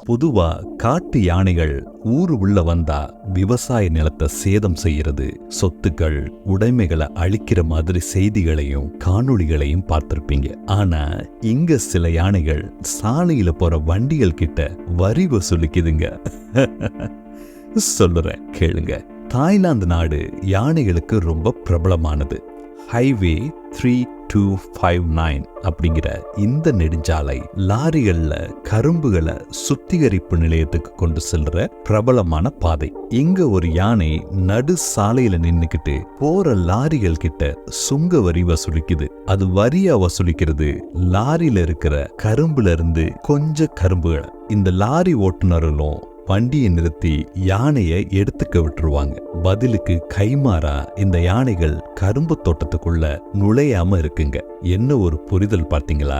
பொதுவா காட்டு யானைகள் ஊரு உள்ள வந்தா விவசாய நிலத்தை சேதம் செய்யறது, சொத்துக்கள் உடைமைகளை அழிக்கிற மாதிரி செய்திகளையும் காணொளிகளையும் பார்த்திருப்பீங்க. ஆனா இங்க சில யானைகள் சாலையில போற வண்டிகள் கிட்ட வரி வசூலிக்குதுங்க. சொல்லுறேன் கேளுங்க. தாய்லாந்து நாடு யானைகளுக்கு ரொம்ப பிரபலமானது. ஹைவே 3259 அப்படிங்கிற இந்த நெடுஞ்சாலை லாரிகள்ல கரும்புகளை சுத்திகரிப்பு நிலையத்துக்கு கொண்டு செல்ற பிரபலமான பாதை. இங்க ஒரு யானை நடு சாலையில நின்னுக்கிட்டு போற லாரிகள் கிட்ட சுங்க வரி வசூலிக்குது. அது வரியா வசூலிக்கிறது லாரியில இருக்கிற கரும்புல இருந்து கொஞ்சம் கரும்புகளை. இந்த லாரி ஓட்டுநர்களும் வண்டியை நிறுத்தி யானையை எடுத்துக்க விட்டுருவாங்க. பதிலுக்கு கைமாறா இந்த யானைகள் கரும்பு தோட்டத்துக்குள்ள நுழையாம இருக்குங்க. என்ன ஒரு புரிதல் பார்த்தீங்களா?